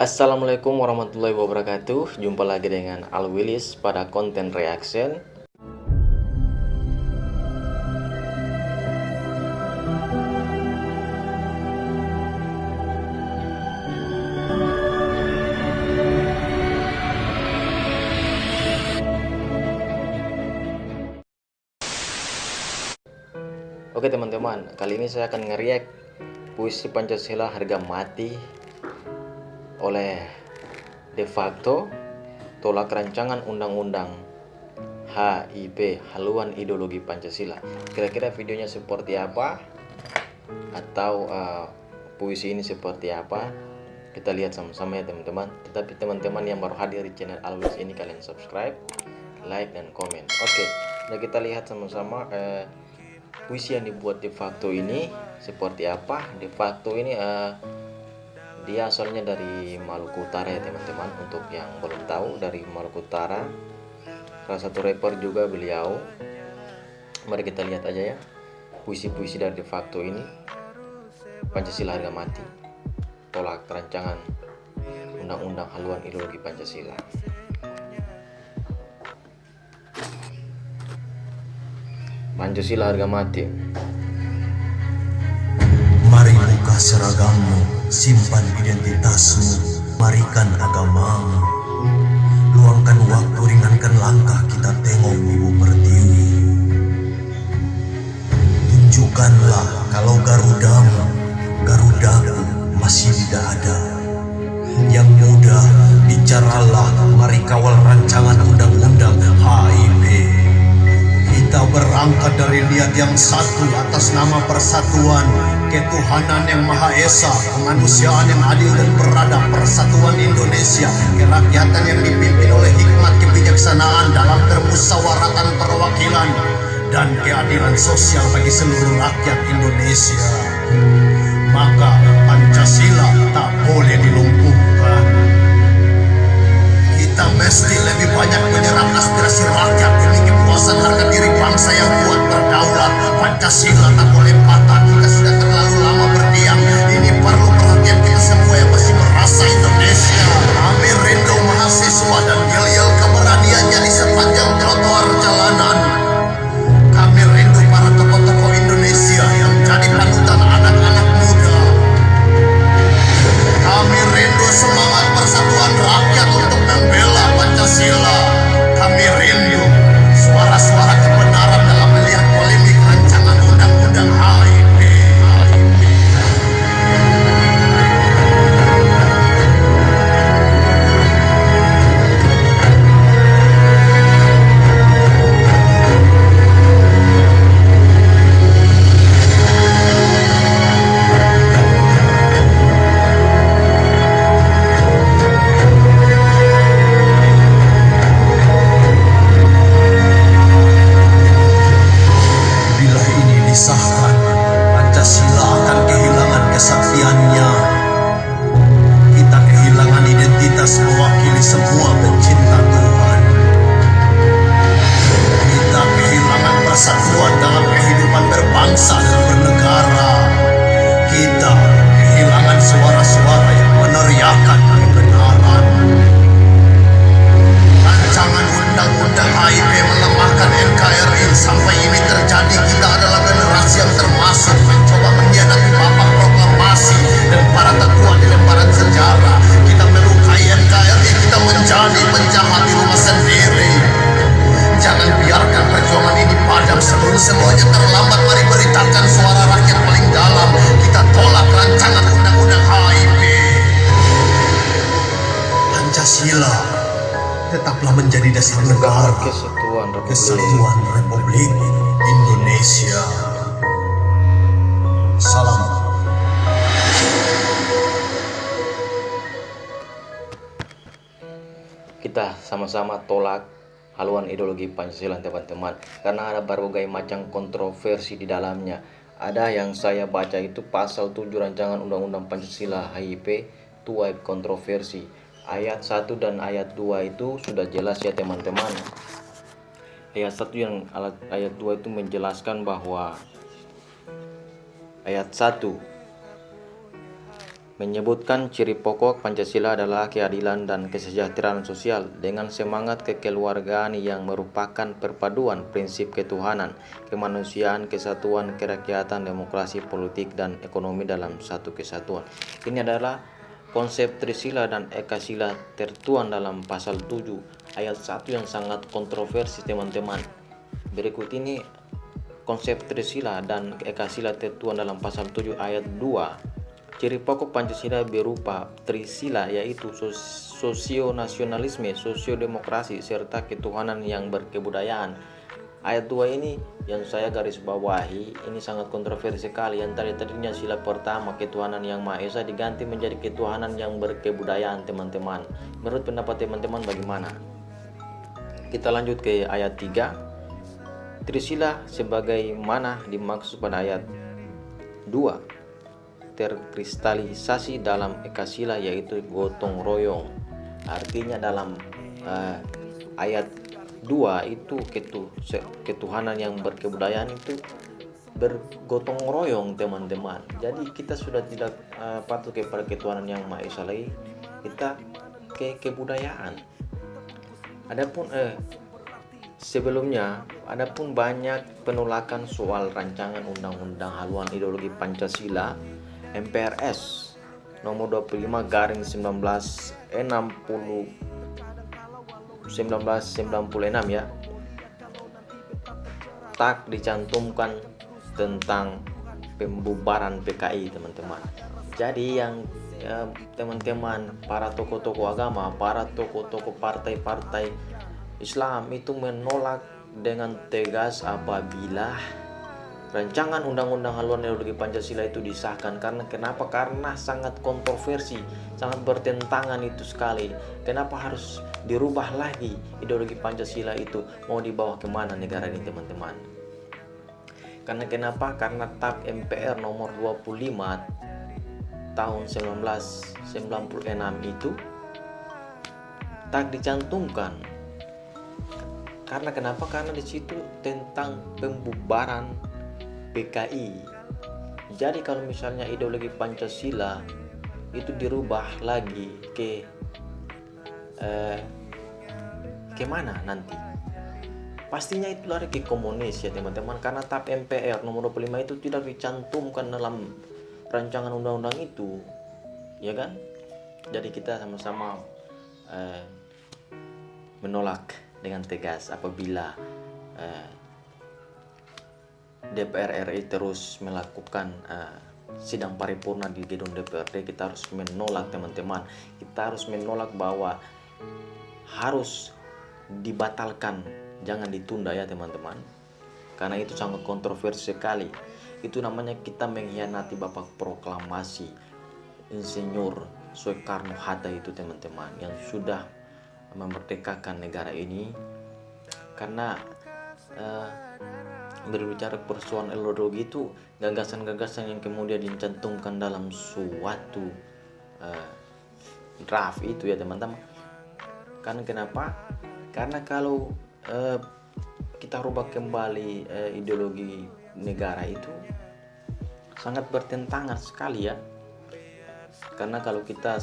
Assalamualaikum warahmatullahi wabarakatuh. Jumpa lagi dengan Al Willis pada konten reaction. Oke teman-teman, kali ini saya akan nge-react puisi Pancasila harga mati oleh De Facto, tolak rancangan undang-undang HIP, haluan ideologi Pancasila. Kira-kira videonya seperti apa, atau puisi ini seperti apa? Kita lihat sama-sama ya teman-teman. Tetapi teman-teman yang baru hadir di channel Al Willis ini, kalian subscribe, like, dan komen. Oke, nah kita lihat sama-sama puisi yang dibuat De Facto ini seperti apa. De Facto ini dia asalnya dari Maluku Utara ya teman-teman. Untuk yang belum tahu, dari Maluku Utara, salah satu rapper juga beliau. Mari kita lihat aja ya puisi-puisi dari De Facto ini. Pancasila harga mati, tolak rancangan undang-undang haluan ideologi Pancasila. Pancasila harga mati. Mari buka seragammu, simpan identitasmu, marikan agamamu. Luangkan waktu, ringankan langkah, kita tengok ibu pertiwi. Tunjukkanlah kalau Garudamu, Garudaku masih tidak ada. Yang muda, bicaralah, mari kawal rancangan undang-undang HIP. Kita berangkat dari niat yang satu atas nama persatuan, ketuhanan yang Maha Esa, kemanusiaan yang adil dan beradab, persatuan Indonesia, kerakyatan yang dipimpin oleh hikmat kebijaksanaan dalam permusyawaratan perwakilan, dan keadilan sosial bagi seluruh rakyat Indonesia. Maka Pancasila tak boleh dilumpuhkan. Kita mesti lebih banyak menyerap aspirasi rakyat demi kepuasan harga diri bangsa yang kuat berdaulat. Pancasila tak boleh patah. Kita sudah terlalu lama berdiam. Ini perlu perhatian kita semua yang masih merasa Indonesia. Kami rindu mahasiswa dan yel-yel keberaniannya di sepanjang trotoar jalanan. Kami rindu para tokoh-tokoh Indonesia yang jadi panutan anak-anak muda. Kami rindu semangat persatuan rakyat untuk membela Pancasila. Kami rindu suara-suara kebenaran dalam melihat polemik rancangan undang-undang HIP. Bila ini disahkan, Pancasila akan kehilangan kesaktiannya. Kita kehilangan identitas mewakili semua pencinta Tuhan. Kita kehilangan persatuan dalam kehidupan berbangsa dan bernegara. Kita kehilangan suara-suara yang meneriakan kebenaran. Rancangan undang-undang HIP melemahkan NKRI. Sampai ini terjadi, kita adalah generasi yang termasuk mencoba mengkhianati papak proklamasi dan para tetua di lembaran sejarah. Kita melukai NKRI, kita menjadi penjahat di rumah sendiri. Jangan biarkan perjuangan ini padam. Sebelum semuanya terlambat, mari beritakan suara rakyat paling dalam. Kita tolak rancangan undang-undang HIP. Pancasila tetaplah menjadi dasar negara Kesatuan Republik Indonesia. Salam. Kita sama-sama tolak haluan ideologi Pancasila teman-teman, karena ada berbagai macam kontroversi di dalamnya. Ada yang saya baca itu pasal 7 rancangan undang-undang Pancasila HIP tuai kontroversi. Ayat 1 dan ayat 2 itu sudah jelas ya teman-teman. Ayat 1 yang ayat 2 itu menjelaskan bahwa ayat 1 menyebutkan ciri pokok Pancasila adalah keadilan dan kesejahteraan sosial dengan semangat kekeluargaan yang merupakan perpaduan prinsip ketuhanan, kemanusiaan, kesatuan, kerakyatan, demokrasi, politik, dan ekonomi dalam satu kesatuan. Ini adalah konsep Trisila dan Ekasila tertuang dalam pasal 7 ayat 1 yang sangat kontroversi, teman-teman. Berikut ini konsep Trisila dan Ekasila tertuang dalam pasal 7 ayat 2. Ciri pokok Pancasila berupa Trisila, yaitu sosionasionalisme, sosiodemokrasi, serta ketuhanan yang berkebudayaan. Ayat 2 ini yang saya garis bawahi, ini sangat kontroversi sekali. Yang tadinya sila pertama, ketuhanan yang Maha Esa, diganti menjadi ketuhanan yang berkebudayaan, teman-teman. Menurut pendapat teman-teman bagaimana? Kita lanjut ke ayat 3. Trisila sebagaimana dimaksud pada ayat 2 terkristalisasi dalam Ekasila, yaitu gotong royong. Artinya dalam ayat 2 itu ketuhanan yang berkebudayaan itu bergotong royong, teman-teman. Jadi kita sudah tidak patuh kepada ketuhanan yang Maha Esa lagi, kita ke kebudayaan. Adapun sebelumnya, adapun banyak penolakan soal rancangan undang-undang haluan ideologi Pancasila MPRS nomor 25/1996 ya, tak dicantumkan tentang pembubaran PKI, teman-teman. Jadi yang teman-teman, para tokoh-tokoh agama, para tokoh-tokoh partai-partai Islam itu menolak dengan tegas apabila rancangan undang-undang haluan ideologi Pancasila itu disahkan. Kenapa? Karena sangat kontroversi, sangat bertentangan itu sekali. Kenapa harus dirubah lagi ideologi Pancasila itu? Mau dibawa kemana negara ini, teman-teman? Kenapa? Karena TAP MPR nomor 25 tahun 1996 itu tak dicantumkan. Kenapa? Karena di situ tentang pembubaran PKI. Jadi kalau misalnya ideologi Pancasila itu dirubah lagi ke mana nanti? Pastinya itu lari ke komunis ya, teman-teman. Karena TAP MPR nomor 25 itu tidak dicantumkan dalam rancangan undang-undang itu, ya kan? Jadi kita sama-sama menolak dengan tegas apabila DPR RI terus melakukan sidang paripurna di gedung DPRD. Kita harus menolak, teman-teman. Kita harus menolak bahwa harus dibatalkan, jangan ditunda ya, teman-teman. Karena itu sangat kontroversi sekali. Itu namanya kita mengkhianati Bapak Proklamasi Insinyur Soekarno-Hatta itu, teman-teman, yang sudah memerdekakan negara ini. Karena berbicara persoalan ideologi itu gagasan-gagasan yang kemudian dicantumkan dalam suatu draft itu ya, teman-teman. Kenapa? Karena kalau kita rubah kembali ideologi negara itu sangat bertentangan sekali ya. Karena kalau kita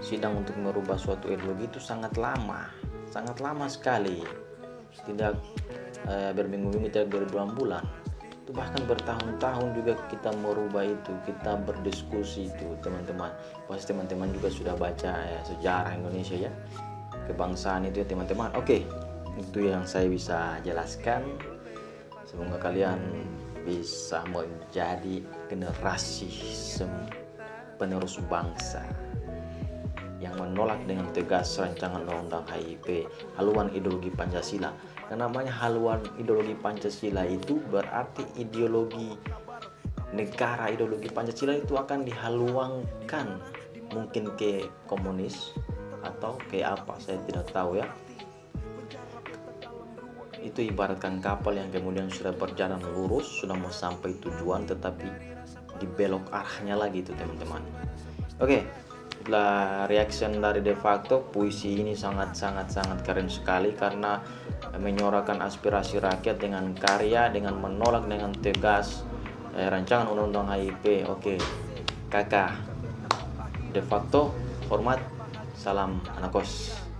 sidang untuk merubah suatu ideologi itu sangat lama sekali. Tidak berminggu-minggu, tidak berbulan-bulan, itu bahkan bertahun-tahun juga kita merubah itu, kita berdiskusi itu, teman-teman. Pasti teman-teman juga sudah baca sejarah Indonesia ya, kebangsaan itu ya, teman-teman. Oke, itu yang saya bisa jelaskan. Semoga kalian bisa menjadi generasi penerus bangsa yang menolak dengan tegas rancangan undang-undang HIP, haluan ideologi Pancasila. Namanya haluan ideologi Pancasila itu berarti ideologi negara, ideologi Pancasila itu akan dihaluangkan, mungkin ke komunis atau ke apa, saya tidak tahu ya. Itu ibaratkan kapal yang kemudian sudah berjalan lurus, sudah mau sampai tujuan, tetapi dibelok arahnya lagi itu, teman-teman. Oke, setelah reaction dari De Facto, puisi ini sangat keren sekali karena menyuarakan aspirasi rakyat dengan karya, dengan menolak dengan tegas rancangan undang-undang HIP. Oke, kakak, De facto, hormat, salam anak kos.